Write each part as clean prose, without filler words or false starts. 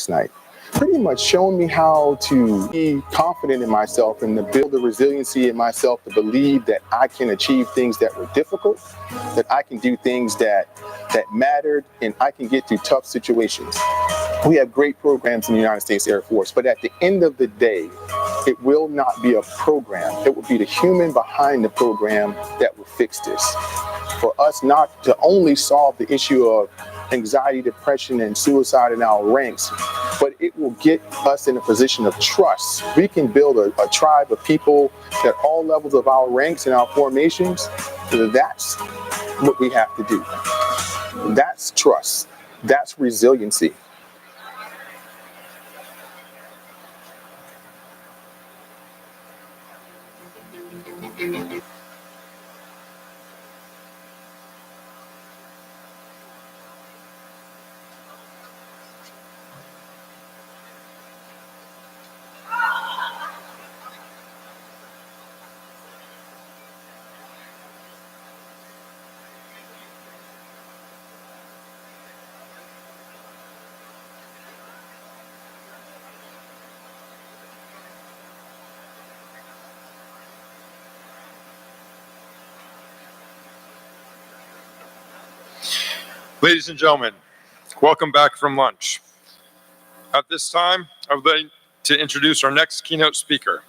night. Pretty much showing me how to be confident in myself and to build the resiliency in myself to believe that I can achieve things that were difficult, that I can do things that mattered, and I can get through tough situations. We have great programs in the United States Air Force, but at the end of the day, it will not be a program. It will be the human behind the program that will fix this. For us not to only solve the issue of anxiety, depression, and suicide in our ranks, but it will get us in a position of trust. We can build a tribe of people at all levels of our ranks and our formations. That's what we have to do. That's trust. That's resiliency. Ladies and gentlemen, welcome back from lunch. At this time, I would like to introduce our next keynote speaker.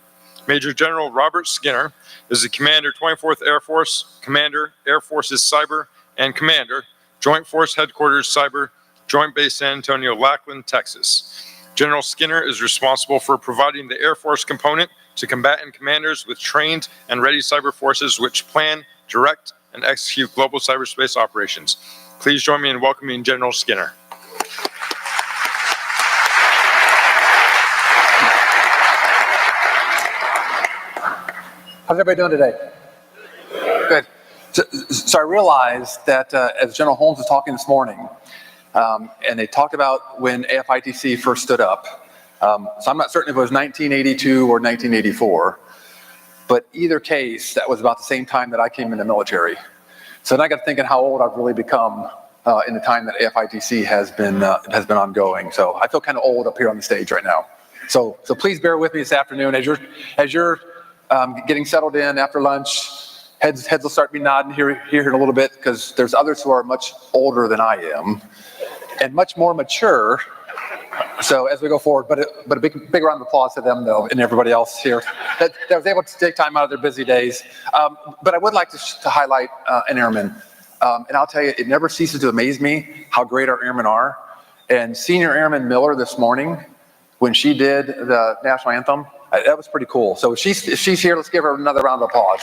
Major General Robert Skinner is the Commander, 24th Air Force, Commander, Air Force's Cyber, and Commander, Joint Force Headquarters Cyber, Joint Base San Antonio, Lackland, Texas. General Skinner is responsible for providing the Air Force component to combatant commanders with trained and ready cyber forces which plan, direct, and execute global cyberspace operations. Please join me in welcoming General Skinner. How's everybody doing today? Good. So I realized that as General Holmes was talking this morning, and they talked about when AFITC first stood up, so I'm not certain if it was 1982 or 1984, but either case, that was about the same time that I came in the military. So then I got thinking how old I've really become in the time that AFITC has been ongoing. So I feel kind of old up here on the stage right now. So please bear with me this afternoon as you're getting settled in after lunch. Heads will start me nodding here in a little bit because there's others who are much older than I am and much more mature. So as we go forward, but a big round of applause to them though and everybody else here that was able to take time out of their busy days. But I would like to highlight an airman, and I'll tell you, it never ceases to amaze me how great our airmen are. And Senior Airman Miller this morning, when she did the national anthem, that was pretty cool. So if she's here, let's give her another round of applause.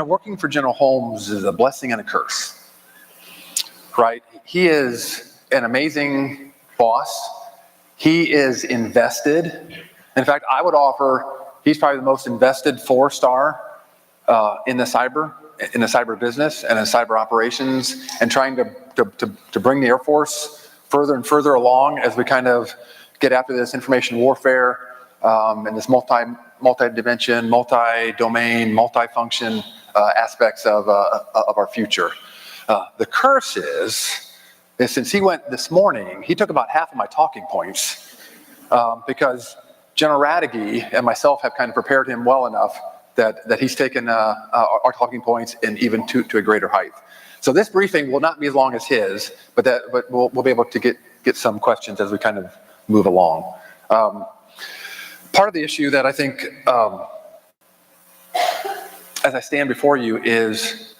Working for General Holmes is a blessing and a curse, right? He is an amazing boss. He is invested. In fact, I would offer he's probably the most invested 4-star in the cyber business and in cyber operations, and trying to bring the Air Force further and further along as we kind of get after this information warfare and this multi-dimension, multi-domain, multi-function aspects of our future. The curse is since he went this morning, he took about half of my talking points because General Radegui and myself have kind of prepared him well enough that he's taken our talking points and even to a greater height. So this briefing will not be as long as his, but we'll be able to get some questions as we kind of move along. Part of the issue that I think, as I stand before you is,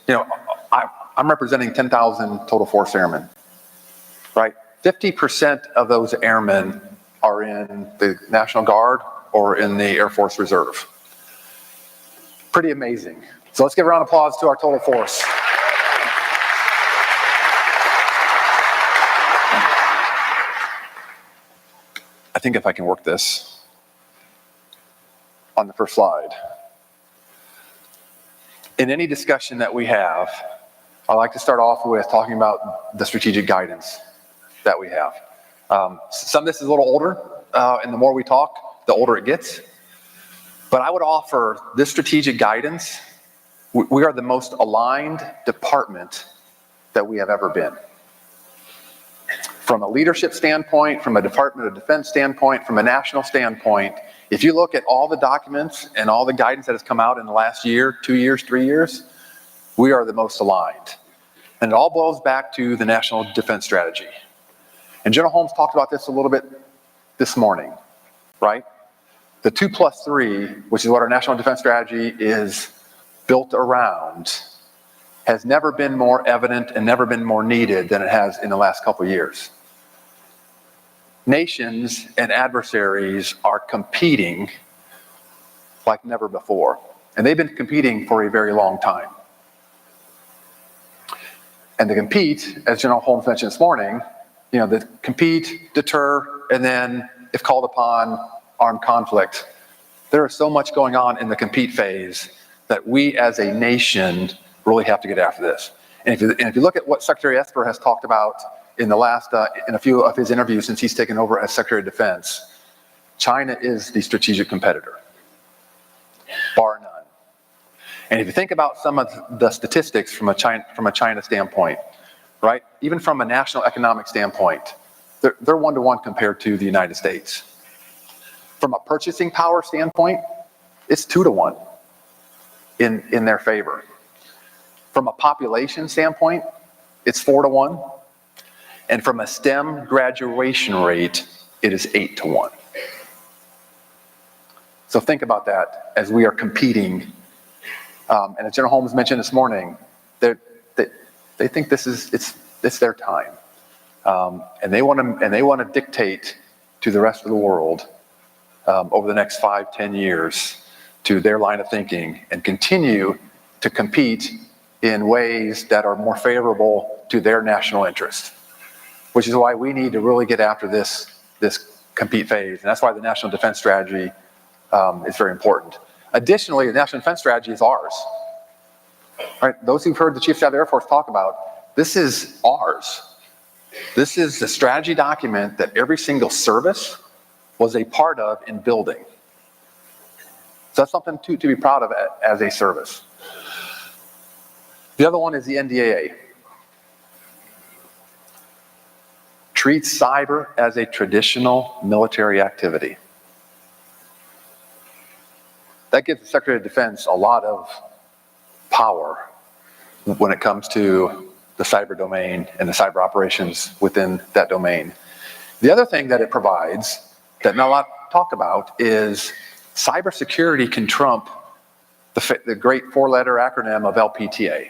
I'm representing 10,000 total force airmen, right? 50% of those airmen are in the National Guard or in the Air Force Reserve. Pretty amazing. So let's give a round of applause to our total force. I think if I can work this on the first slide. In any discussion that we have, I like to start off with talking about the strategic guidance that we have. Some of this is a little older, and the more we talk, the older it gets. But I would offer this strategic guidance We are the most aligned department that we have ever been. From a leadership standpoint, from a Department of Defense standpoint, from a national standpoint, if you look at all the documents and all the guidance that has come out in the last year, 2 years, 3 years, we are the most aligned. And it all boils back to the National Defense Strategy. And General Holmes talked about this a little bit this morning, right? The 2+3, which is what our National Defense Strategy is built around, has never been more evident and never been more needed than it has in the last couple of years. Nations and adversaries are competing like never before. And they've been competing for a very long time. And to compete, as General Holmes mentioned this morning, they compete, deter, and then, if called upon, armed conflict. There is so much going on in the compete phase that we as a nation really have to get after this. And if you look at what Secretary Esper has talked about in a few of his interviews since he's taken over as Secretary of Defense, China is the strategic competitor, bar none. And if you think about some of the statistics from a China standpoint, right, even from a national economic standpoint, they're one-to-one compared to the United States. From a purchasing power standpoint, it's 2-to-1 in their favor. From a population standpoint, it's 4-to-1. And from a STEM graduation rate, it is 8-to-1. So think about that as we are competing. And as General Holmes mentioned this morning, they think it's their time. And they want to dictate to the rest of the world over the next 5-10 years to their line of thinking and continue to compete in ways that are more favorable to their national interest, which is why we need to really get after this compete phase. And that's why the National Defense Strategy is very important. Additionally, the National Defense Strategy is ours. Right? Those who've heard the Chief of Staff of the Air Force talk about, this is ours. This is the strategy document that every single service was a part of in building. So that's something to be proud of as a service. The other one is the NDAA. Treats cyber as a traditional military activity. That gives the Secretary of Defense a lot of power when it comes to the cyber domain and the cyber operations within that domain. The other thing that it provides that not a lot talk about is cybersecurity can trump the great 4-letter acronym of LPTA.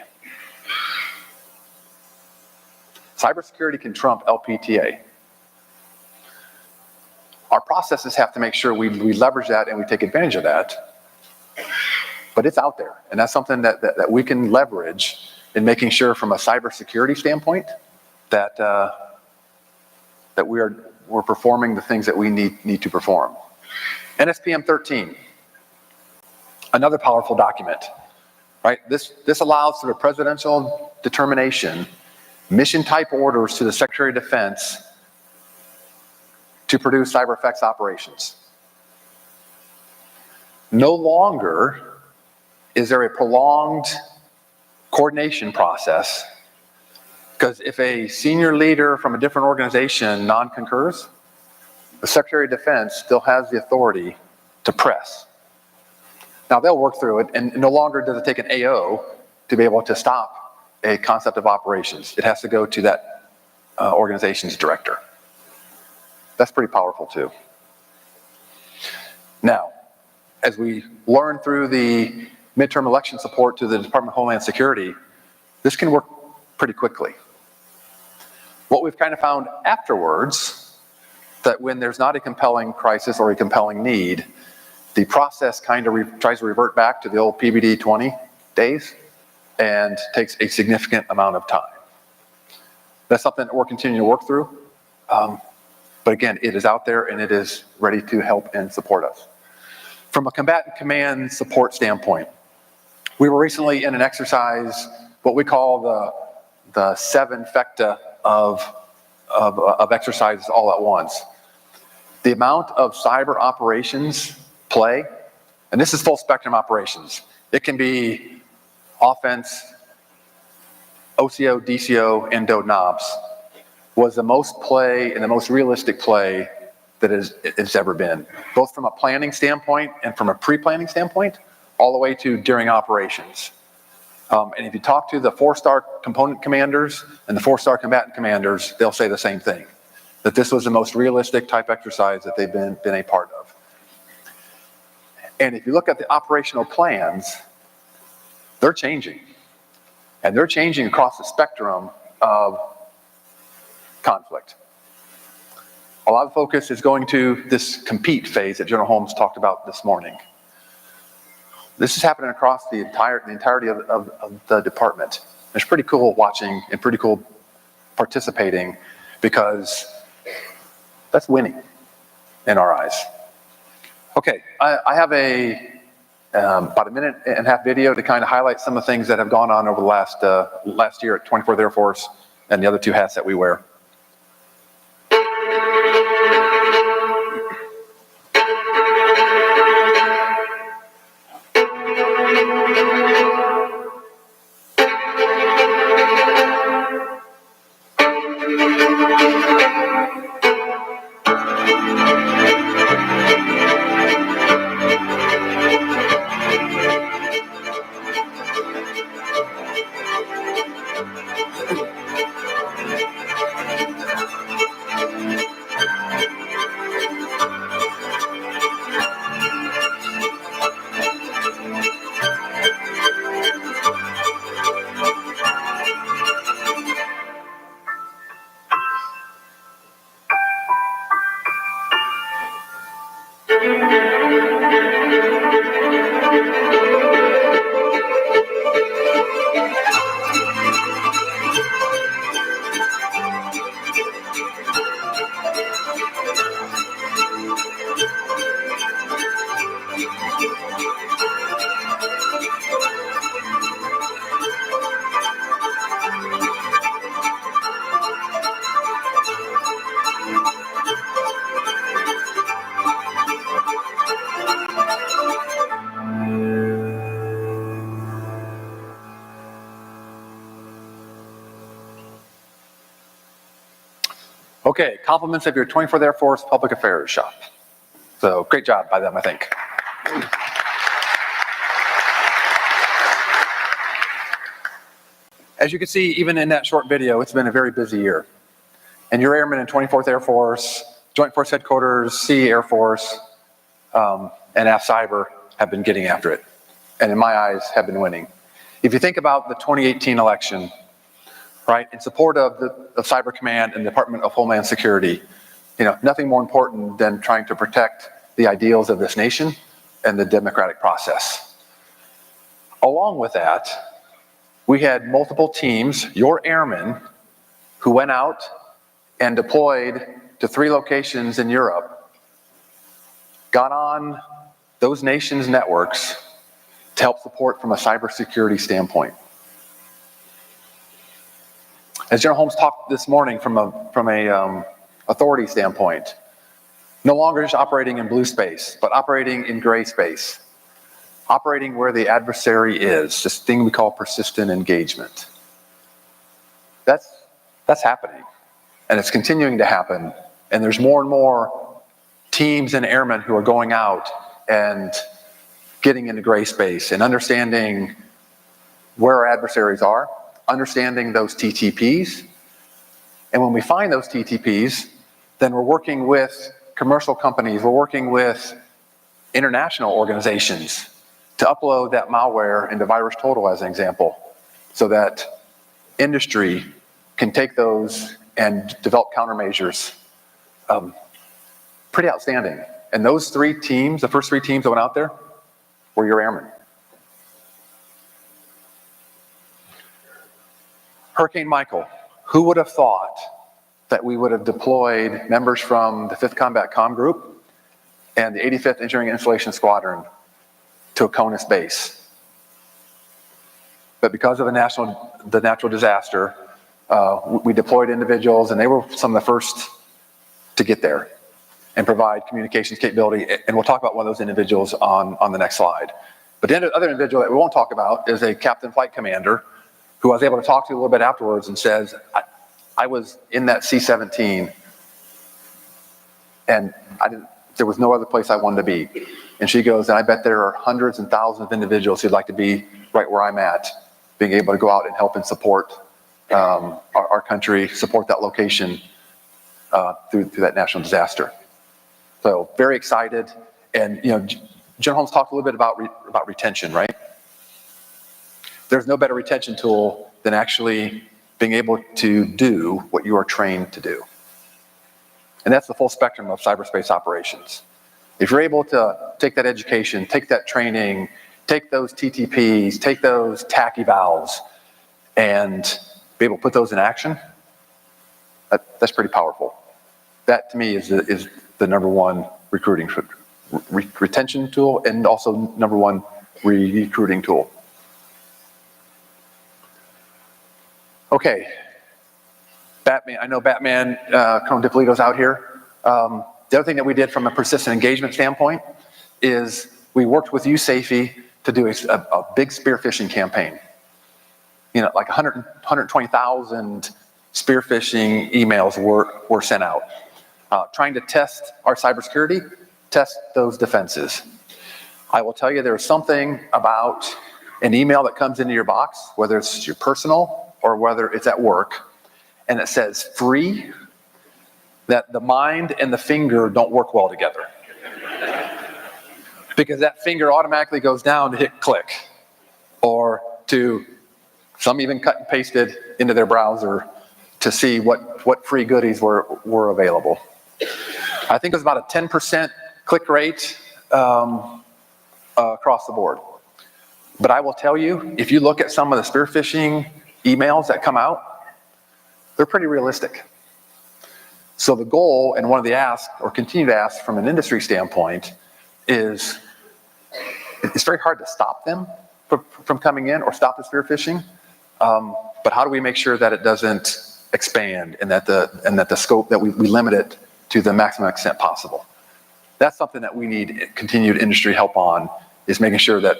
Cybersecurity can trump LPTA. Our processes have to make sure we leverage that and we take advantage of that. But it's out there, and that's something that we can leverage in making sure from a cybersecurity standpoint that we're performing the things that we need to perform. NSPM 13, another powerful document, right? This allows through a presidential determination mission type orders to the Secretary of Defense to produce cyber effects operations. No longer is there a prolonged coordination process, because if a senior leader from a different organization non-concurs, the Secretary of Defense still has the authority to press. Now they'll work through it, and no longer does it take an AO to be able to stop a concept of operations. It has to go to that organization's director. That's pretty powerful too. Now, as we learn through the midterm election support to the Department of Homeland Security, this can work pretty quickly. What we've kind of found afterwards, that when there's not a compelling crisis or a compelling need, the process kind of tries to revert back to the old PBD 20 days and takes a significant amount of time. That's something that we're continuing to work through. But again, it is out there and it is ready to help and support us. From a combatant command support standpoint, we were recently in an exercise, what we call the 7 fecta of exercises all at once. The amount of cyber operations play, and this is full spectrum operations. It can be offense, OCO, DCO, and DOD NOPS was the most play and the most realistic play that it's ever been, both from a planning standpoint and from a pre-planning standpoint, all the way to during operations. And if you talk to the 4-star component commanders and the 4-star combatant commanders, they'll say the same thing, that this was the most realistic type exercise that they've been a part of. And if you look at the operational plans, they're changing. And they're changing across the spectrum of conflict. A lot of focus is going to this compete phase that General Holmes talked about this morning. This is happening across the entirety of the department. It's pretty cool watching and pretty cool participating, because that's winning in our eyes. Okay, I have about a minute and a half video to kind of highlight some of the things that have gone on over the last year at 24th Air Force and the other 2 hats that we wear. Okay, compliments of your 24th Air Force Public Affairs shop. So great job by them, I think. As you can see, even in that short video, it's been a very busy year. And your airmen in 24th Air Force, Joint Force Headquarters, C Air Force, and AF Cyber have been getting after it. And in my eyes, have been winning. If you think about the 2018 election, right, in support of Cyber Command and the Department of Homeland Security, nothing more important than trying to protect the ideals of this nation and the democratic process. Along with that, we had multiple teams, your airmen, who went out and deployed to 3 locations in Europe, got on those nations' networks to help support from a cybersecurity standpoint. As General Holmes talked this morning from a authority standpoint, no longer just operating in blue space, but operating in gray space, operating where the adversary is, this thing we call persistent engagement. That's happening, and it's continuing to happen, and there's more and more teams and airmen who are going out and getting into gray space and understanding where our adversaries are, understanding those TTPs. And when we find those TTPs, then we're working with commercial companies, we're working with international organizations to upload that malware into VirusTotal as an example, so that industry can take those and develop countermeasures. Pretty outstanding. And those 3 teams, the first 3 teams that went out there, were your airmen. Hurricane Michael, who would have thought that we would have deployed members from the 5th Combat Comm Group and the 85th Engineering and Installation Squadron to a CONUS base? But because of the natural disaster, we deployed individuals, and they were some of the first to get there and provide communications capability. And we'll talk about one of those individuals on the next slide. But the other individual that we won't talk about is a captain flight commander who I was able to talk to a little bit afterwards and says, I was in that C-17 and there was no other place I wanted to be. And she goes, and I bet there are hundreds and thousands of individuals who'd like to be right where I'm at, being able to go out and help and support our country, support that location through that national disaster. So very excited. And General Holmes talked a little bit about retention, right? There's no better retention tool than actually being able to do what you are trained to do. And that's the full spectrum of cyberspace operations. If you're able to take that education, take that training, take those TTPs, take those TAC evals, and be able to put those in action, that's pretty powerful. That to me is the number one retention tool, and also number one recruiting tool. Okay, Batman. I know Batman, Colonel DiPolito's out here. The other thing that we did from a persistent engagement standpoint is we worked with USAFE to do a big spear phishing campaign. Like 120,000 spear phishing emails were sent out, trying to test our cybersecurity, test those defenses. I will tell you there's something about an email that comes into your box, whether it's your personal or whether it's at work, and it says free, that the mind and the finger don't work well together. Because that finger automatically goes down to hit click, or to, some even cut and pasted into their browser to see what free goodies were available. I think it was about a 10% click rate across the board. But I will tell you, if you look at some of the spear phishing emails that come out, they're pretty realistic. So the goal, and one of the asks, or continue to ask from an industry standpoint, is it's very hard to stop them from coming in or stop the spear phishing. But how do we make sure that it doesn't expand, and that the scope, that we limit it to the maximum extent possible? That's something that we need continued industry help on, is making sure that,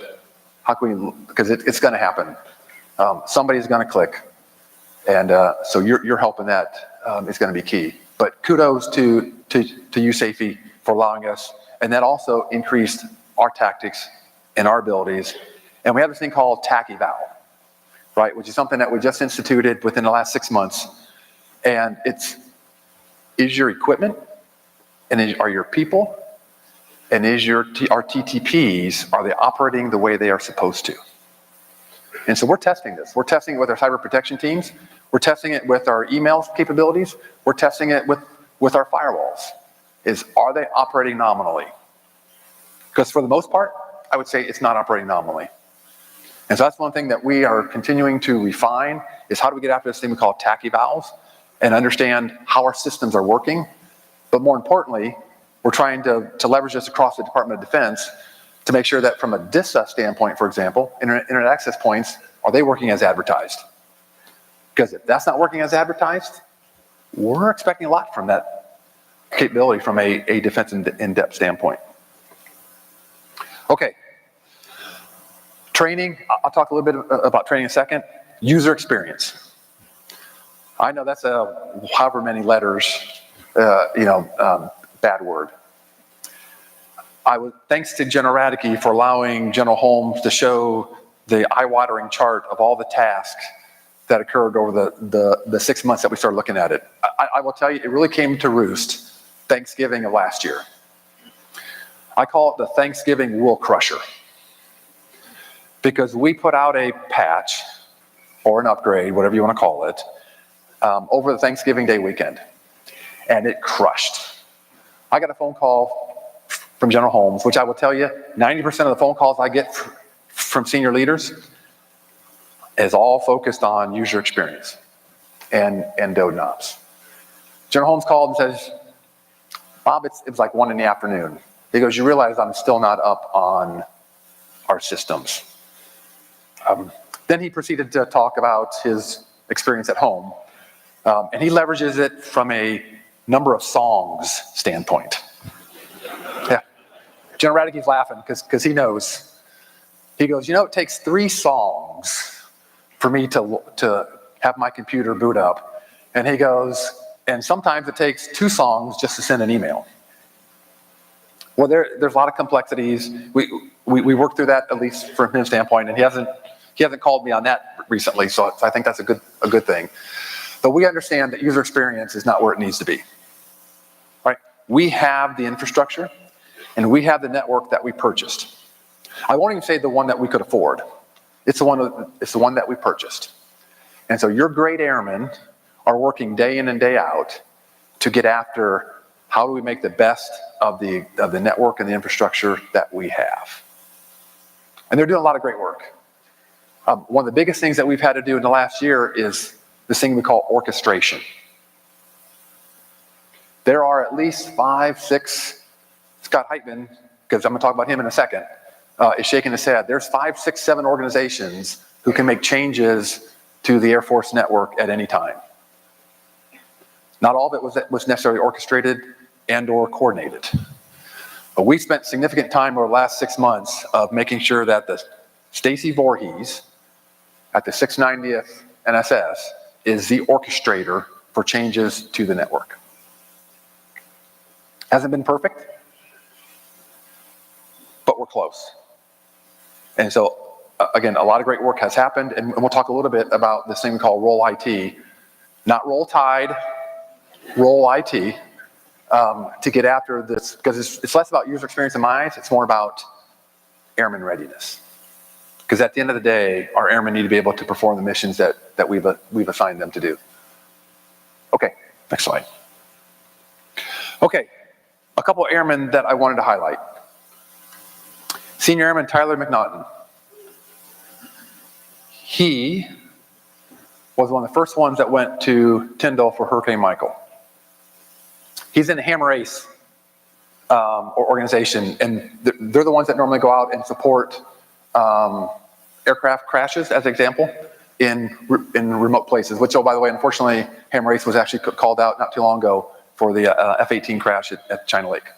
how can we, because it's going to happen. Somebody's going to click, and so your help in that is going to be key. But kudos to USAFE for allowing us, and that also increased our tactics and our abilities. And we have this thing called TAC eval, right, which is something that we just instituted within the last 6 months. And is your equipment, and are your people, and our TTPs, are they operating the way they are supposed to? And so we're testing this. We're testing it with our cyber protection teams. We're testing it with our email capabilities. We're testing it with our firewalls. Are they operating nominally? Because for the most part, I would say it's not operating nominally. And so that's one thing that we are continuing to refine, is how do we get after this thing we call TAC evals and understand how our systems are working. But more importantly, we're trying to leverage this across the Department of Defense to make sure that from a DISA standpoint, for example, internet access points, are they working as advertised? Because if that's not working as advertised, we're expecting a lot from that capability from a defense in-depth standpoint. Okay. Training, I'll talk a little bit about training in a second. User experience. I know that's however many letters, bad word. Thanks to General Radke for allowing General Holmes to show the eye-watering chart of all the tasks that occurred over the 6 months that we started looking at it. I will tell you, it really came to roost Thanksgiving of last year. I call it the Thanksgiving Rule Crusher, because we put out a patch or an upgrade, whatever you want to call it, over the Thanksgiving Day weekend, and it crushed. I got a phone call from General Holmes, which I will tell you, 90% of the phone calls I get from senior leaders is all focused on user experience and DodeNops. General Holmes called and says, Bob, it was like 1 PM. He goes, you realize I'm still not up on our systems. Then he proceeded to talk about his experience at home. And he leverages it from a number of songs standpoint. Yeah. General Radke's laughing because he knows He goes, you know, it takes 3 songs for me to have my computer boot up. And he goes, and sometimes it takes 2 songs just to send an email. Well, there's a lot of complexities. We worked through that, at least from his standpoint, and he hasn't called me on that recently, so I think that's a good thing. But we understand that user experience is not where it needs to be, right? We have the infrastructure, and we have the network that we purchased. I won't even say the one that we could afford. It's the one that we purchased. And so your great airmen are working day in and day out to get after how do we make the best of the network and the infrastructure that we have. And they're doing a lot of great work. One of the biggest things that we've had to do in the last year is this thing we call orchestration. There are at least 5, 6, Scott Heitman, because I'm going to talk about him in a second, is shaking his head. There's 5, 6, 7 organizations who can make changes to the Air Force network at any time. Not all of it was necessarily orchestrated and or coordinated. But we spent significant time over the last 6 months of making sure that the Stacy Voorhees at the 690th NSS is the orchestrator for changes to the network. Hasn't been perfect, but we're close. And so, again, a lot of great work has happened, and we'll talk a little bit about this thing we call Roll IT. Not Roll Tide, Roll IT, to get after this, because it's less about user experience in my eyes, it's more about airman readiness. Because at the end of the day, our airmen need to be able to perform the missions that we've assigned them to do. Okay, next slide. Okay, a couple of airmen that I wanted to highlight. Senior Airman Tyler McNaughton. He was one of the first ones that went to Tyndall for Hurricane Michael. He's in the Hammer Ace organization, and they're the ones that normally go out and support aircraft crashes, as an example, in remote places, which, oh, by the way, unfortunately, Hammer Ace was actually called out not too long ago for the F-18 crash at China Lake.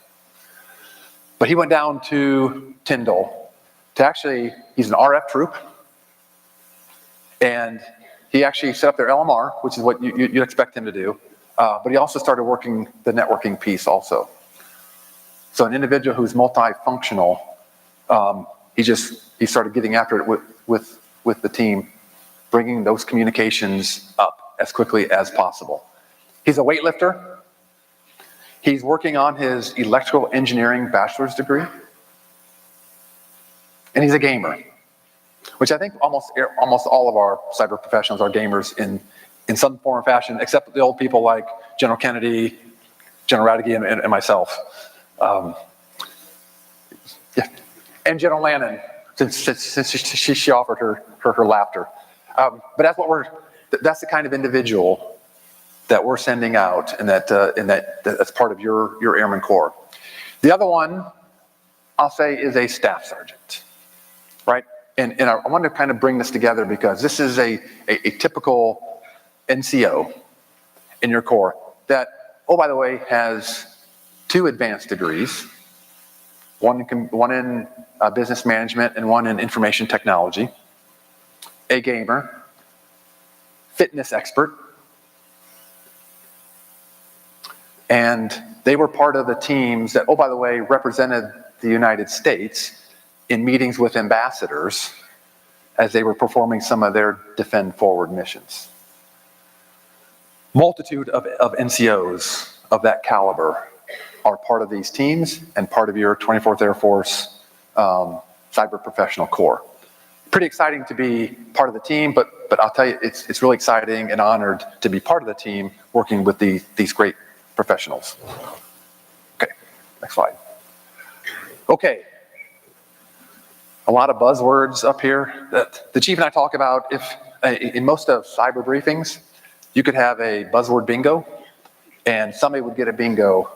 But he went down to Tyndall to actually, he's an RF troop, and he actually set up their LMR, which is what you'd expect him to do, but he also started working the networking piece also. So an individual who's multifunctional, he started getting after it with the team, bringing those communications up as quickly as possible. He's a weightlifter. He's working on his electrical engineering bachelor's degree. And he's a gamer, which I think almost all of our cyber professionals are gamers in some form or fashion, except the old people like General Kennedy, General Radke, and myself. Yeah. And General Lannon, since she offered her laughter. But that's the kind of individual that we're sending out, and that's part of your Airman Corps. The other one, I'll say, is a staff sergeant, right? And I want to kind of bring this together because this is a typical NCO in your Corps that, oh, by the way, has 2 advanced degrees, one in business management and one in information technology, a gamer, fitness expert, and they were part of the teams that, oh, by the way, represented the United States in meetings with ambassadors as they were performing some of their Defend Forward missions. Multitude of NCOs of that caliber are part of these teams and part of your 24th Air Force Cyber Professional Corps. Pretty exciting to be part of the team, but I'll tell you, it's really exciting and honored to be part of the team working with these great professionals. Okay, next slide. Okay, a lot of buzzwords up here that the chief and I talk about. If in most of cyber briefings, you could have a buzzword bingo, and somebody would get a bingo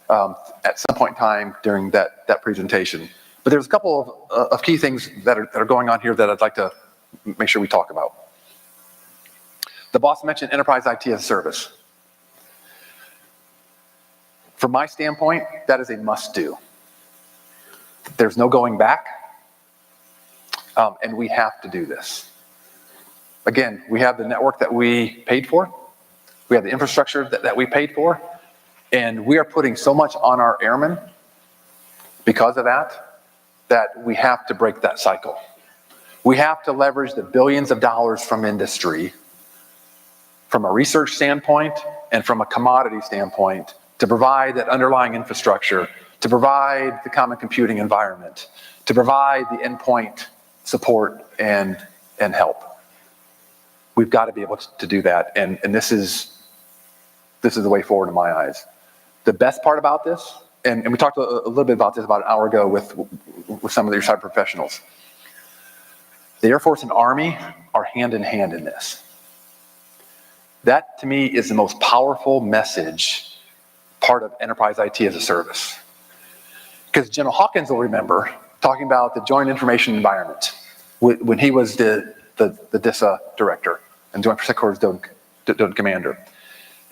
at some point in time during that presentation. But there's a couple of key things that are going on here that I'd like to make sure we talk about. The boss mentioned enterprise IT as a service. From my standpoint, that is a must-do. There's no going back. And we have to do this. Again, we have the network that we paid for. We have the infrastructure that we paid for. And we are putting so much on our airmen because of that, that we have to break that cycle. We have to leverage the billions of dollars from industry, from a research standpoint and from a commodity standpoint, to provide that underlying infrastructure, to provide the common computing environment, to provide the endpoint support and help. We've got to be able to do that, and this is the way forward in my eyes. The best part about this, and we talked a little bit about this about an hour ago with some of your cyber professionals. The Air Force and Army are hand in hand in this. That, to me, is the most powerful message, part of enterprise IT as a service. Because General Hawkins will remember talking about the Joint Information Environment when he was the DISA director and Joint Security Dome Commander.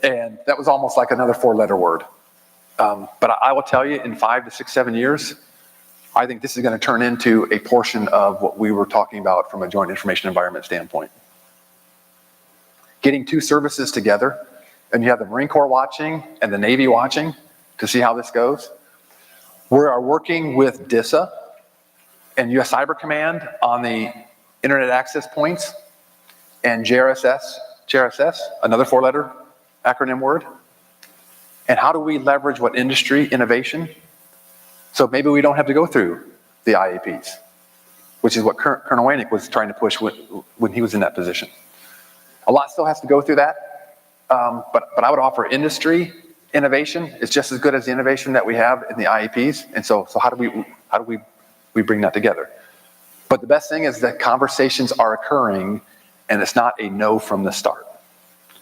And that was almost like another four-letter word. But I will tell you, in 5 to 6, 7 years, I think this is going to turn into a portion of what we were talking about from a Joint Information Environment standpoint. Getting two services together, and you have the Marine Corps watching and the Navy watching to see how this goes. We are working with DISA and US Cyber Command on the Internet Access Points and JRSS, another four-letter acronym word. And how do we leverage what industry innovation? So maybe we don't have to go through the IAPs, which is what Colonel Wainick was trying to push when he was in that position. A lot still has to go through that, but I would offer industry innovation is just as good as the innovation that we have in the IAPs. And so how do we bring that together? But the best thing is that conversations are occurring, and it's not a no from the start,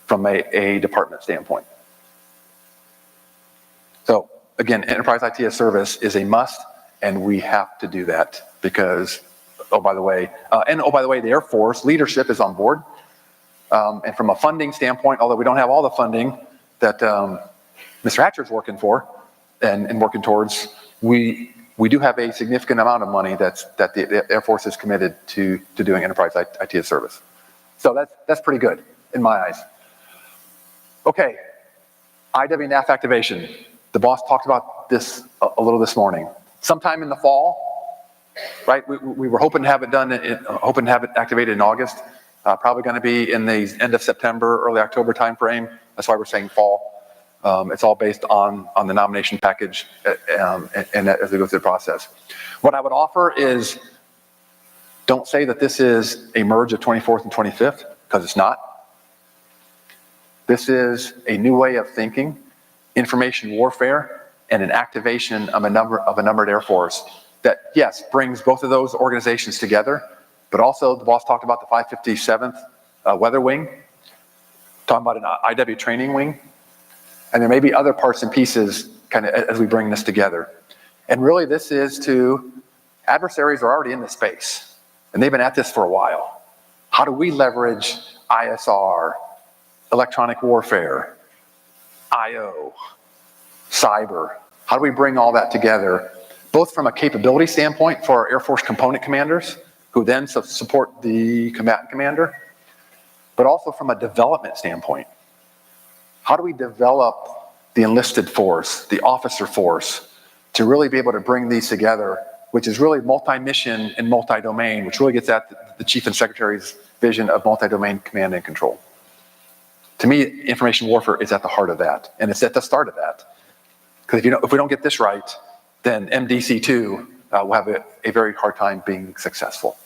from a department standpoint. So again, enterprise IT as service is a must, and we have to do that because, oh, by the way, the Air Force leadership is on board. And from a funding standpoint, although we don't have all the funding that Mr. Hatcher's working for and working towards, we do have a significant amount of money that the Air Force is committed to doing enterprise IT as service. So that's pretty good in my eyes. Okay, IWNAF activation. The boss talked about this a little this morning. Sometime in the fall, right? We were hoping to have it done, hoping to have it activated in August. Probably going to be in the end of September, early October timeframe. That's why we're saying fall. It's all based on the nomination package and as we go through the process. What I would offer is, don't say that this is a merge of 24th and 25th, because it's not. This is a new way of thinking, information warfare, and an activation of a numbered Air Force that, yes, brings both of those organizations together, but also the boss talked about the 557th Weather Wing, talking about an IW training wing, and there may be other parts and pieces kind of as we bring this together. And really this is adversaries are already in the space, and they've been at this for a while. How do we leverage ISR, electronic warfare, IO, cyber? How do we bring all that together, both from a capability standpoint for our Air Force component commanders, who then support the combatant commander, but also from a development standpoint? How do we develop the enlisted force, the officer force, to really be able to bring these together, which is really multi-mission and multi-domain, which really gets at the Chief and Secretary's vision of multi-domain command and control. To me, information warfare is at the heart of that, and it's at the start of that. Because if we don't get this right, then MDC2 will have a very hard time being successful.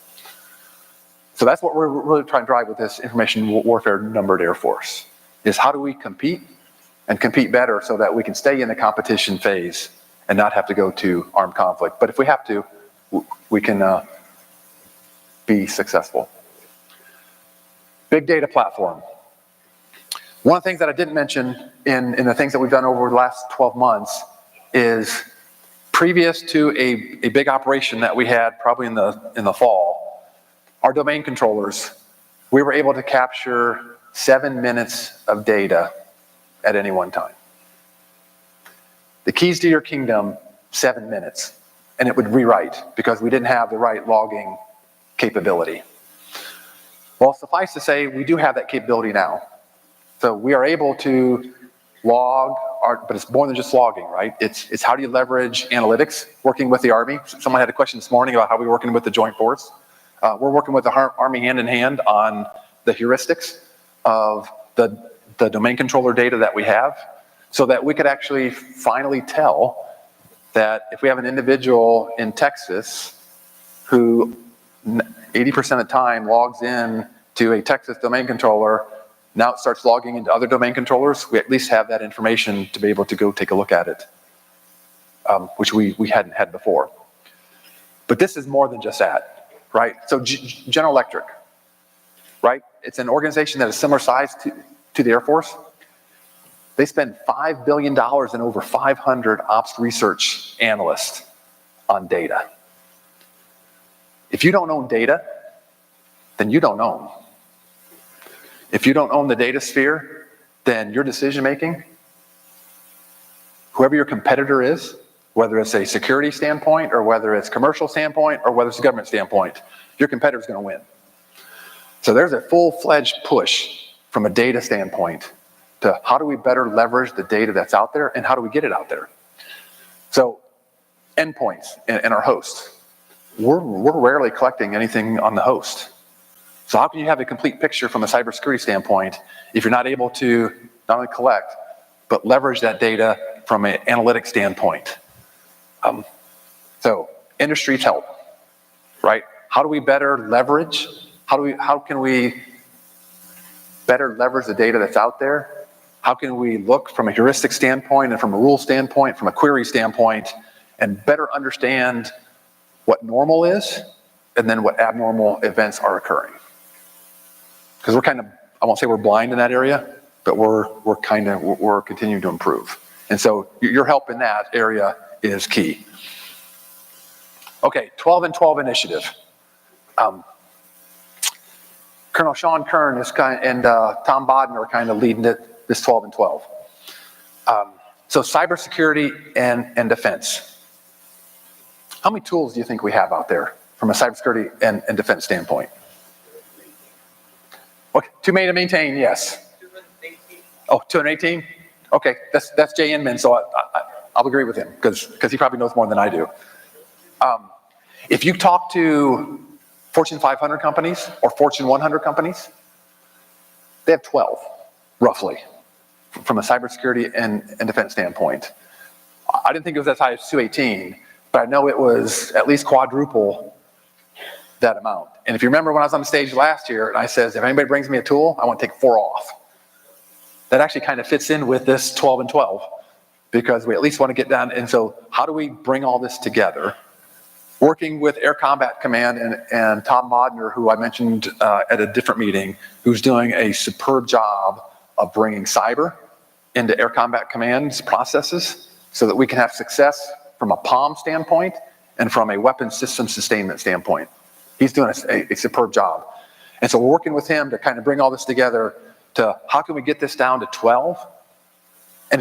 So that's what we're really trying to drive with this information warfare numbered Air Force, is how do we compete and compete better so that we can stay in the competition phase and not have to go to armed conflict. But if we have to, we can be successful. Big data platform. One of the things that I didn't mention in the things that we've done over the last 12 months is, previous to a big operation that we had probably in the fall, our domain controllers, we were able to capture 7 minutes of data at any one time. The keys to your kingdom, 7 minutes, and it would rewrite because we didn't have the right logging capability? Well, suffice to say, we do have that capability now. So we are able to log, but it's more than just logging, right? It's how do you leverage analytics, working with the Army. Someone had a question this morning about how we're working with the Joint Force. We're working with the Army hand in hand on the heuristics of the domain controller data that we have, so that we could actually finally tell that if we have an individual in Texas who 80% of the time logs in to a Texas domain controller, now it starts logging into other domain controllers, we at least have that information to be able to go take a look at it, which we hadn't had before. But this is more than just that, right? So General Electric, right? It's an organization that is similar size to the Air Force. They spend $5 billion and over 500 ops research analysts on data. If you don't own data, then you don't own. If you don't own the data sphere, then your decision making, whoever your competitor is, whether it's a security standpoint or whether it's commercial standpoint or whether it's a government standpoint, your competitor's going to win. So there's a full-fledged push from a data standpoint to how do we better leverage the data that's out there and how do we get it out there. So endpoints and our hosts, we're rarely collecting anything on the host. So how can you have a complete picture from a cybersecurity standpoint if you're not able to not only collect, but leverage that data from an analytic standpoint? So industries help, right? How do we better leverage? How can we better leverage the data that's out there? How can we look from a heuristic standpoint and from a rule standpoint, from a query standpoint, and better understand what normal is and then what abnormal events are occurring? Because we're kind of, I won't say we're blind in that area, but we're continuing to improve. And so your help in that area is key. Okay, 12 and 12 initiative. Colonel Sean Kern is and Tom Bodden are kind of leading this 12 and 12. So cybersecurity and defense. How many tools do you think we have out there from a cybersecurity and defense standpoint? Okay, too many to maintain, yes. 218. Oh, 218? Okay, that's Jay Inman, so I'll agree with him because he probably knows more than I do. If you talk to Fortune 500 companies or Fortune 100 companies, they have 12, roughly, from a cybersecurity and defense standpoint. I didn't think it was as high as 218, but I know it was at least quadruple that amount. And if you remember when I was on the stage last year and I said, if anybody brings me a tool, I want to take 4 off. That actually kind of fits in with this 12 and 12 because we at least want to get down. And so how do we bring all this together? Working with Air Combat Command and Tom Modner, who I mentioned at a different meeting, who's doing a superb job of bringing cyber into Air Combat Command's processes so that we can have success from a POM standpoint and from a weapon system sustainment standpoint. He's doing a superb job. And so we're working with him to kind of bring all this together to how can we get this down to 12? And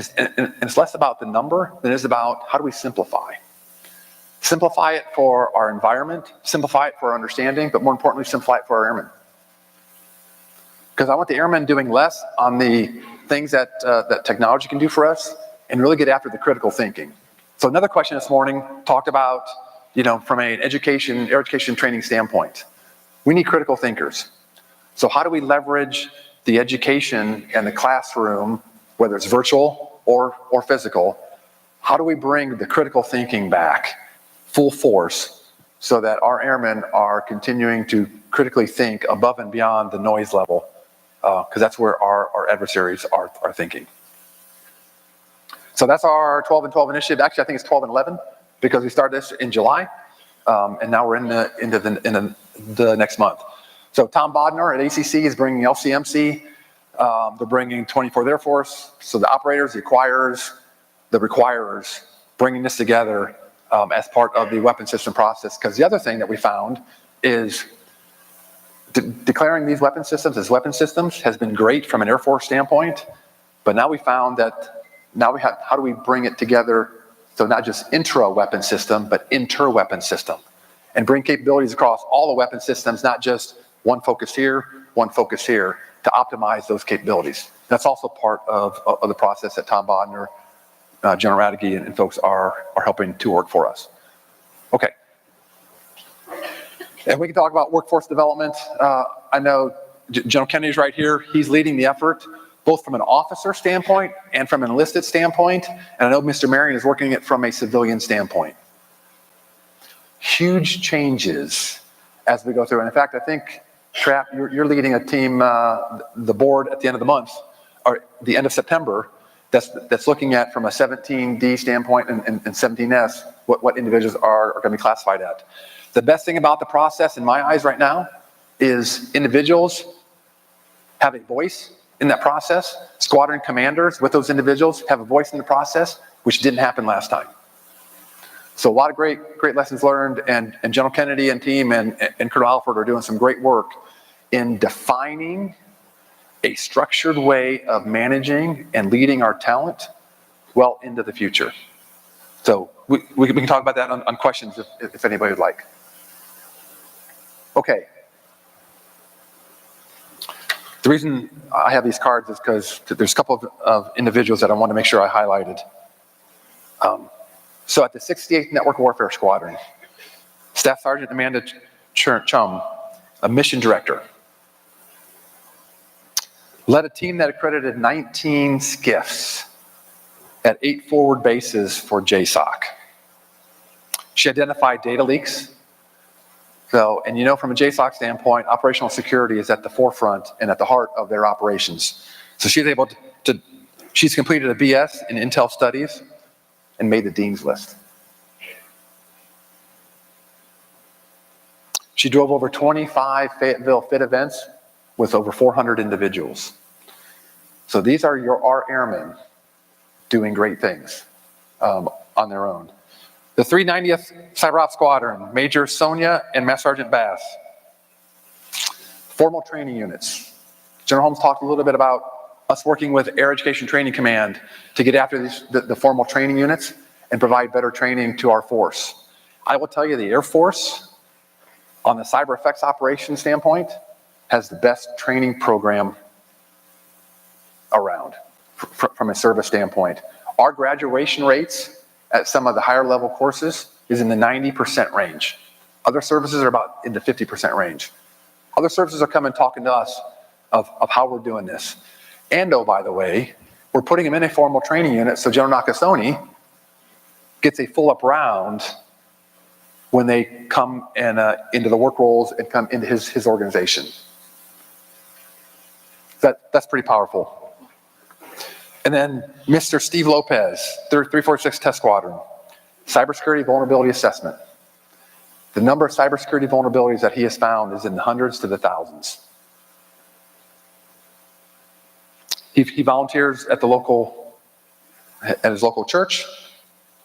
it's less about the number than it is about how do we simplify. Simplify it for our environment, simplify it for our understanding, but more importantly, simplify it for our airmen. Because I want the airmen doing less on the things that technology can do for us and really get after the critical thinking. So another question this morning talked about, from an air education training standpoint, we need critical thinkers. So how do we leverage the education and the classroom, whether it's virtual or physical, how do we bring the critical thinking back full force so that our airmen are continuing to critically think above and beyond the noise level, because that's where our adversaries are thinking. So that's our 12 and 12 initiative. Actually, I think it's 12 and 11 because we started this in July, and now we're into the next month. So Tom Bodner at ACC is bringing LCMC. They're bringing 24th Air Force. So the operators, the acquirers, the requirers, bringing this together as part of the weapon system process. Because the other thing that we found is declaring these weapon systems as weapon systems has been great from an Air Force standpoint. But now we found that how do we bring it together so not just intra-weapon system, but inter-weapon system. and bring capabilities across all the weapon systems, not just one focus here, one focus here, to optimize those capabilities. That's also part of the process that Tom Bodner, General Radke, and folks are helping to work for us. Okay. And we can talk about workforce development. I know General Kennedy's right here. He's leading the effort, both from an officer standpoint and from an enlisted standpoint. And I know Mr. Marion is working it from a civilian standpoint. Huge changes as we go through. And in fact, I think, Trap, you're leading a team, the board at the end of the month, or the end of September, that's looking at from a 17D standpoint and 17S, what individuals are going to be classified at. The best thing about the process in my eyes right now is individuals have a voice in that process. Squadron commanders with those individuals have a voice in the process, which didn't happen last time. So a lot of great lessons learned, and General Kennedy and team and Colonel Alford are doing some great work in defining a structured way of managing and leading our talent well into the future. So we can talk about that on questions if anybody would like. Okay. The reason I have these cards is because there's a couple of individuals that I want to make sure I highlighted. So at the 68th Network Warfare Squadron, Staff Sergeant Amanda Chum, a mission director, led a team that accredited 19 SCIFs at 8 forward bases for JSOC. She identified data leaks. So, and you know, from a JSOC standpoint, operational security is at the forefront and at the heart of their operations. So she's able she's completed a BS in Intel Studies and made the Dean's List. She drove over 25 Fayetteville Fit events with over 400 individuals. So these are our airmen doing great things on their own. The 390th Cyber Ops Squadron, Major Sonia and Master Sergeant Bass. Formal training units. General Holmes talked a little bit about us working with Air Education Training Command to get after the formal training units and provide better training to our force. I will tell you, the Air Force, on the cyber effects operations standpoint, has the best training program around from a service standpoint. Our graduation rates at some of the higher level courses is in the 90% range. Other services are about in the 50% range. Other services are coming talking to us of how we're doing this. And oh, by the way, we're putting them in a formal training unit so General Nakasone gets a full up round when they come and into the work roles and come into his organization. That's pretty powerful. And then Mr. Steve Lopez, 346 Test Squadron, Cybersecurity Vulnerability Assessment. The number of cybersecurity vulnerabilities that he has found is in the hundreds to the thousands. He volunteers at his local church,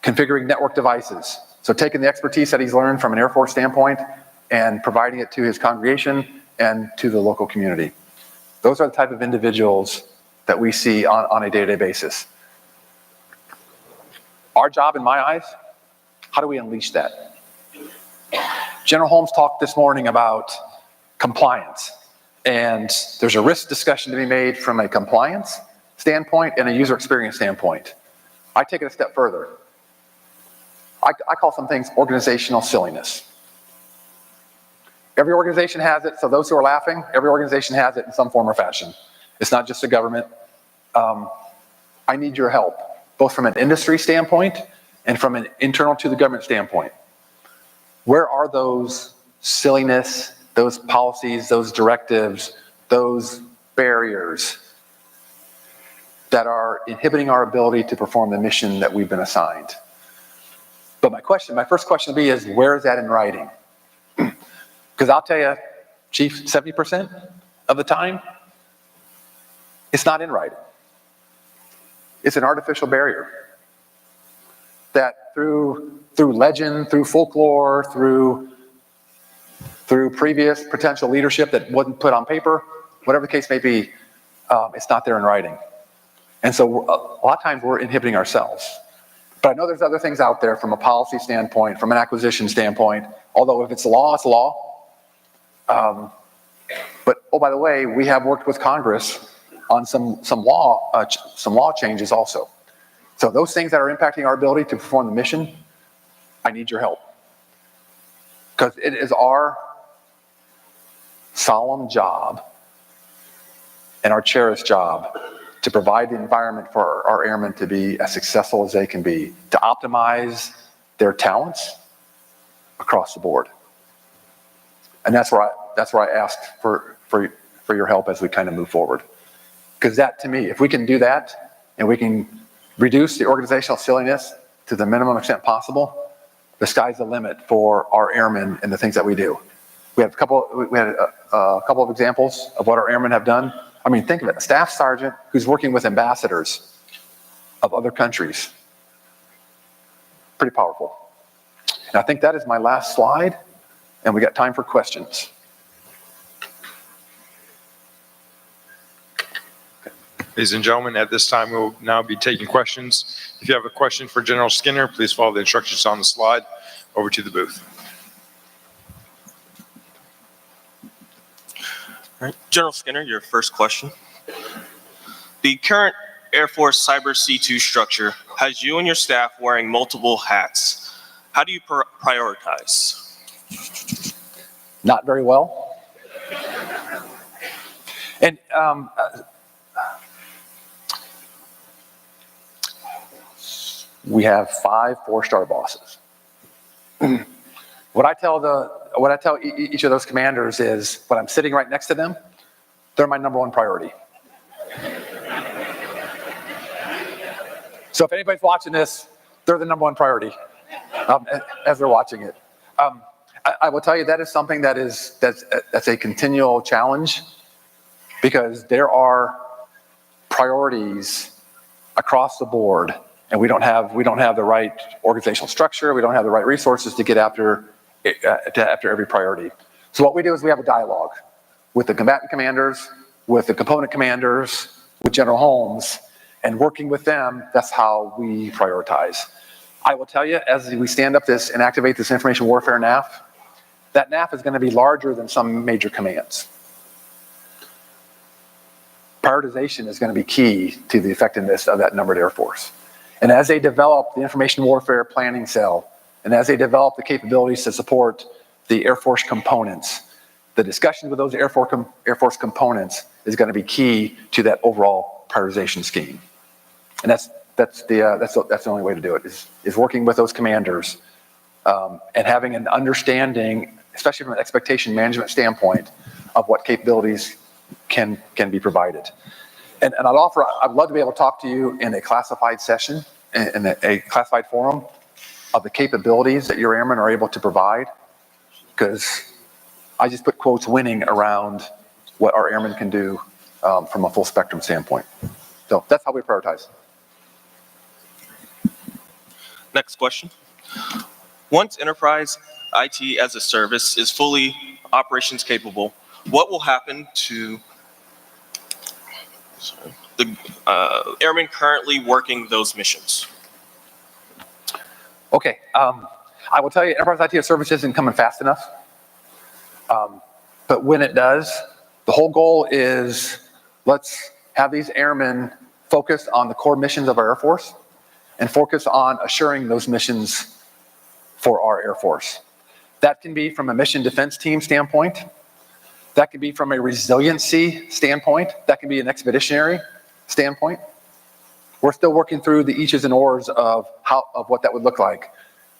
configuring network devices. So taking the expertise that he's learned from an Air Force standpoint and providing it to his congregation and to the local community. Those are the type of individuals that we see on a day-to-day basis. Our job, in my eyes, how do we unleash that? General Holmes talked this morning about compliance. And there's a risk discussion to be made from a compliance standpoint and a user experience standpoint. I take it a step further. I call some things organizational silliness. Every organization has it, so those who are laughing, every organization has it in some form or fashion. It's not just the government. I need your help, both from an industry standpoint and from an internal to the government standpoint. Where are those silliness, those policies, those directives, those barriers that are inhibiting our ability to perform the mission that we've been assigned? But my first question would be is, where is that in writing? Because I'll tell you, Chief, 70% of the time, it's not in writing. It's an artificial barrier that through legend, through folklore, through previous potential leadership that wasn't put on paper, whatever the case may be, it's not there in writing. And so a lot of times we're inhibiting ourselves. But I know there's other things out there from a policy standpoint, from an acquisition standpoint, although if it's law, it's law. But, oh, by the way, we have worked with Congress on some law changes also. So those things that are impacting our ability to perform the mission, I need your help. Because it is our solemn job and our cherished job to provide the environment for our airmen to be as successful as they can be, to optimize their talents across the board. And that's where I asked for your help as we kind of move forward. Because that, to me, if we can do that and we can reduce the organizational silliness to the minimum extent possible, the sky's the limit for our airmen and the things that we do. We had a couple of examples of what our airmen have done. I mean, think of it, a staff sergeant who's working with ambassadors of other countries. Pretty powerful. And I think that is my last slide, and we got time for questions. Ladies and gentlemen, at this time, we'll now be taking questions. If you have a question for General Skinner, please follow the instructions on the slide over to the booth. All right. General Skinner, your first question. The current Air Force Cyber C2 structure has you and your staff wearing multiple hats. How do you prioritize? Not very well. And we have 5 4-star bosses. What I tell each of those commanders is, when I'm sitting right next to them, they're my number one priority. So if anybody's watching this, they're the number one priority as they're watching it. I will tell you that is something that's a continual challenge, because there are priorities across the board, and we don't have the right organizational structure, we don't have the right resources to get after every priority. So what we do is we have a dialogue with the combatant commanders, with the component commanders, with General Holmes, and working with them, that's how we prioritize. I will tell you, as we stand up this and activate this information warfare NAF, that NAF is going to be larger than some major commands. Prioritization is going to be key to the effectiveness of that numbered Air Force. And as they develop the information warfare planning cell, and as they develop the capabilities to support the Air Force components, the discussions with those Air Force components is going to be key to that overall prioritization scheme. And that's the only way to do it, is working with those commanders and having an understanding, especially from an expectation management standpoint, of what capabilities can be provided. And I'd love to be able to talk to you in a classified session, in a classified forum, of the capabilities that your airmen are able to provide, because I just put quotes winning around what our airmen can do from a full spectrum standpoint. So that's how we prioritize. Next question. Once enterprise IT as a service is fully operations capable, what will happen to the airmen currently working those missions? Okay, I will tell you, enterprise IT as a service isn't coming fast enough. But when it does, the whole goal is, let's have these airmen focused on the core missions of our Air Force and focus on assuring those missions for our Air Force. That can be from a mission defense team standpoint. That can be from a resiliency standpoint. That can be an expeditionary standpoint. We're still working through the eaches and ors of what that would look like.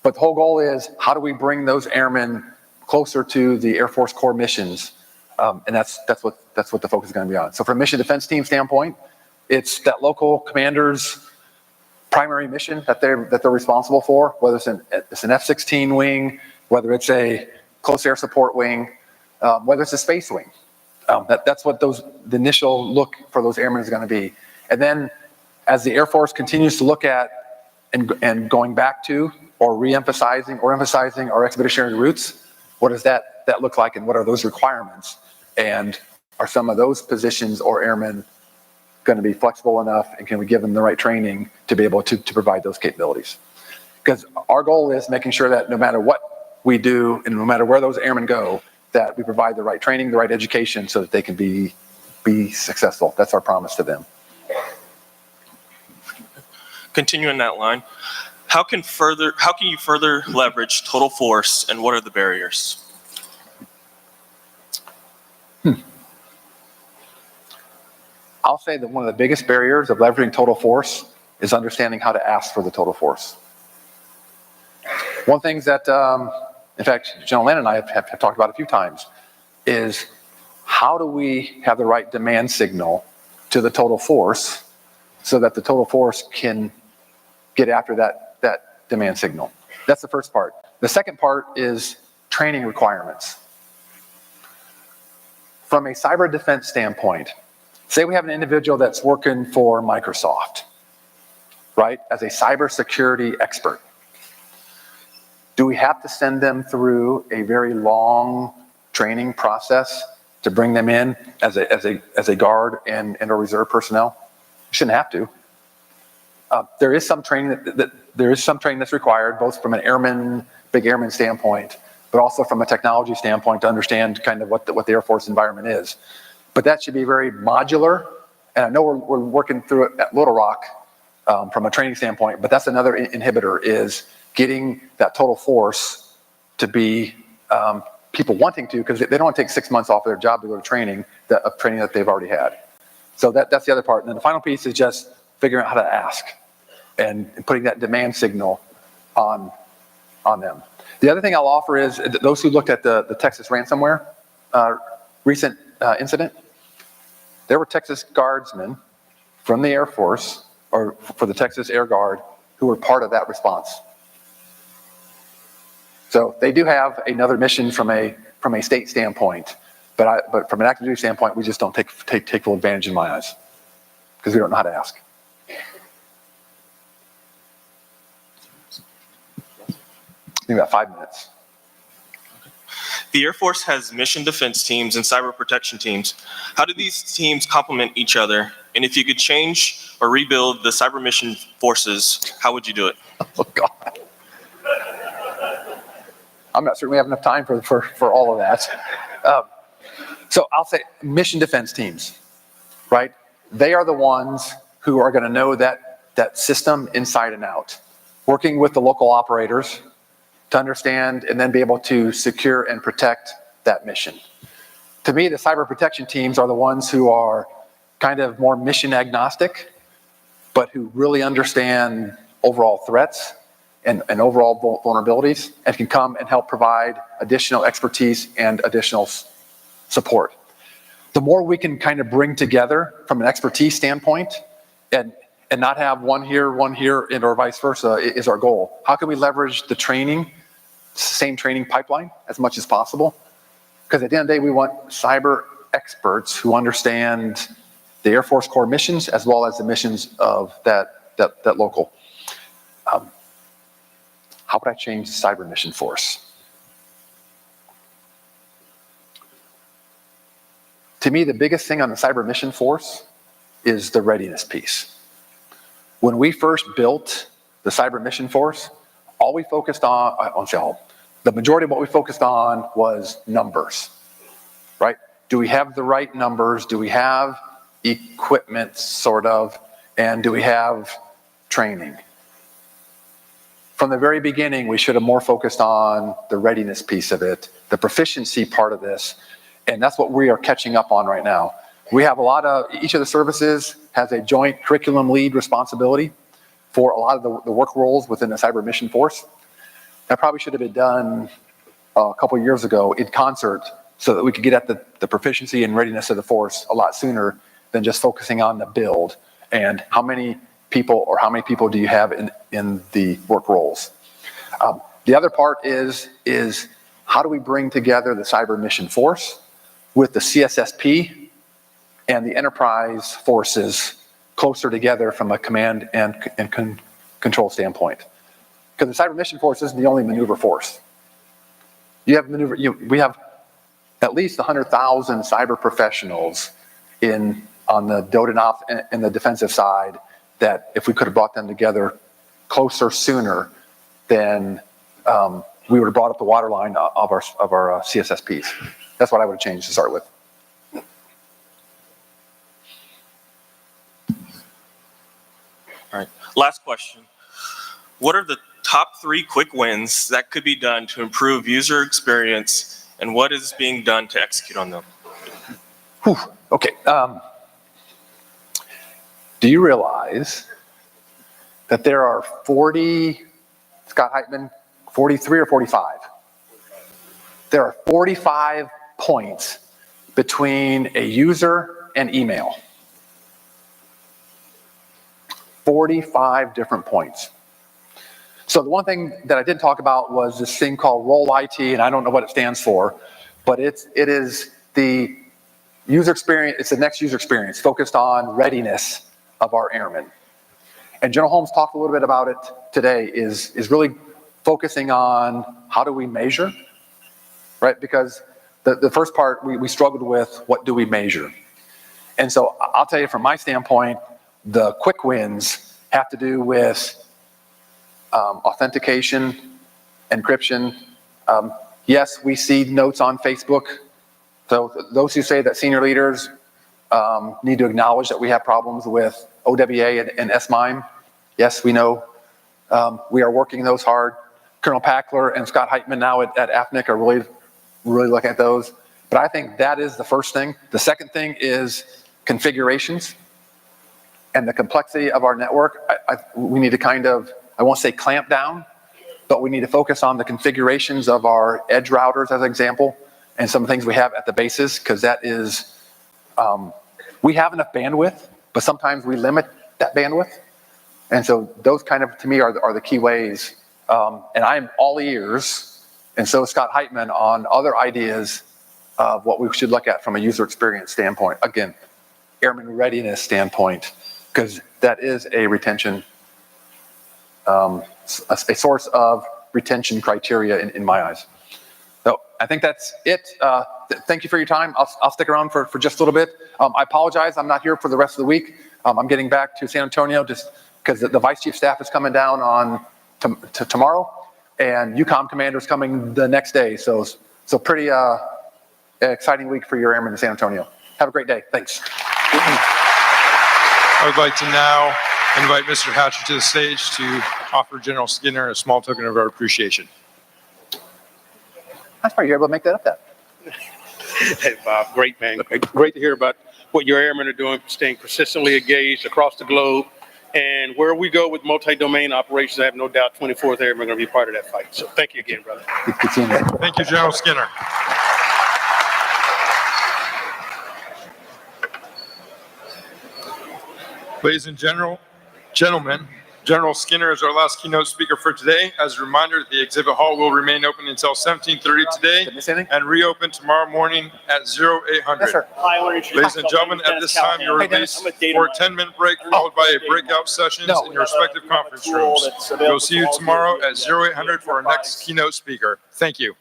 But the whole goal is, how do we bring those airmen closer to the Air Force core missions? And that's what the focus is going to be on. So from a mission defense team standpoint, it's that local commander's primary mission that they're responsible for, whether it's an F-16 wing, whether it's a close air support wing, whether it's a space wing. That's what the initial look for those airmen is going to be. And then as the Air Force continues to look at and going back to or re-emphasizing or emphasizing our expeditionary routes, what does that look like, and what are those requirements? And are some of those positions or airmen going to be flexible enough, and can we give them the right training to be able to provide those capabilities? Because our goal is making sure that no matter what we do and no matter where those airmen go, that we provide the right training, the right education so that they can be successful. That's our promise to them. Continuing that line, how can you further leverage total force, and what are the barriers? I'll say that one of the biggest barriers of leveraging total force is understanding how to ask for the total force. One thing that, in fact, General Lynn and I have talked about a few times is how do we have the right demand signal to the total force so that the total force can get after that demand signal. That's the first part. The second part is training requirements. From a cyber defense standpoint, say we have an individual that's working for Microsoft, right, as a cybersecurity expert. Do we have to send them through a very long training process to bring them in as a guard and or reserve personnel? You shouldn't have to. There is some training that's required, both from an airman, big airman standpoint, but also from a technology standpoint to understand kind of what the Air Force environment is. But that should be very modular. And I know we're working through it at Little Rock from a training standpoint, but that's another inhibitor, is getting that total force to be people wanting to, because they don't want to take 6 months off of their job to go to training, training that they've already had. So that's the other part. And then the final piece is just figuring out how to ask and putting that demand signal on them. The other thing I'll offer is those who looked at the Texas ransomware recent incident, there were Texas guardsmen from the Air Force or for the Texas Air Guard who were part of that response. So they do have another mission from a state standpoint, but from an active duty standpoint, we just don't take full advantage in my eyes because we don't know how to ask. I think about 5 minutes. The Air Force has mission defense teams and cyber protection teams. How do these teams complement each other? And if you could change or rebuild the cyber mission forces, how would you do it? Oh, God. I'm not certain we have enough time for all of that. So I'll say mission defense teams, right? They are the ones who are going to know that system inside and out, working with the local operators to understand and then be able to secure and protect that mission. To me, the cyber protection teams are the ones who are kind of more mission agnostic, but who really understand overall threats and overall vulnerabilities and can come and help provide additional expertise and additional support. The more we can kind of bring together from an expertise standpoint and not have one here, and or vice versa is our goal. How can we leverage the training, same training pipeline as much as possible? Because at the end of the day, we want cyber experts who understand the Air Force core missions as well as the missions of that local. How would I change the cyber mission force? To me, the biggest thing on the cyber mission force is the readiness piece. When we first built the cyber mission force, all we focused on, I won't say all, the majority of what we focused on was numbers, right? Do we have the right numbers? Do we have equipment, sort of? And do we have training? From the very beginning, we should have more focused on the readiness piece of it, the proficiency part of this, and that's what we are catching up on right now. We have each of the services has a joint curriculum lead responsibility for a lot of the work roles within the cyber mission force. That probably should have been done a couple of years ago in concert so that we could get at the proficiency and readiness of the force a lot sooner than just focusing on the build and how many people do you have in the work roles. The other part is how do we bring together the cyber mission force with the CSSP and the enterprise forces closer together from a command and control standpoint? Because the cyber mission force isn't the only maneuver force. We have at least 100,000 cyber professionals on the DoDNOF and the defensive side that if we could have brought them together closer sooner, then we would have brought up the water line of our CSSPs. That's what I would have changed to start with. All right. Last question. What are the top 3 quick wins that could be done to improve user experience, and what is being done to execute on them? Whew. Okay. Do you realize that there are 40, Scott Heitman, 43 or 45? There are 45 points between a user and email. 45 different points. So the one thing that I did talk about was this thing called Role IT, and I don't know what it stands for, but it is the user experience, it's the next user experience focused on readiness of our airmen. And General Holmes talked a little bit about it today, is really focusing on how do we measure, right? Because the first part we struggled with, what do we measure? And so I'll tell you from my standpoint, the quick wins have to do with authentication, encryption. Yes, we see notes on Facebook. So those who say that senior leaders need to acknowledge that we have problems with OWA and SMIME. Yes, we know. We are working those hard. Colonel Packler and Scott Heitman now at AFITC are really looking at those. But I think that is the first thing. The second thing is configurations and the complexity of our network. We need to kind of, I won't say clamp down, but we need to focus on the configurations of our edge routers as an example, and some things we have at the bases, because that is, we have enough bandwidth, but sometimes we limit that bandwidth. And so those kind of, to me, are the key ways. And I'm all ears, and so is Scott Heitman, on other ideas of what we should look at from a user experience standpoint. Again, airman readiness standpoint, because that is a retention, a source of retention criteria in my eyes. So I think that's it. Thank you for your time. I'll stick around for just a little bit. I apologize, I'm not here for the rest of the week. I'm getting back to San Antonio just because the Vice Chief staff is coming down on tomorrow, and UCOM commander is coming the next day. So pretty exciting week for your airmen in San Antonio. Have a great day. Thanks. I would like to now invite Mr. Hatcher to the stage to offer General Skinner a small token of our appreciation. That's why you're able to make that up, that. Hey, Bob, great, man. Great to hear about what your airmen are doing, staying persistently engaged across the globe. And where we go with multi-domain operations, I have no doubt 24th Airmen are going to be part of that fight. So thank you again, brother. Good seeing you. Thank you, General Skinner. Ladies and gentlemen, General Skinner is our last keynote speaker for today. As a reminder, the exhibit hall will remain open until 17:30 today and reopen tomorrow morning at 0800. Yes, sir. Ladies and gentlemen, at this time, you're released for a 10-minute break, followed by a breakout sessions in your respective conference rooms. We'll see you tomorrow at 0800 for our next keynote speaker. Thank you.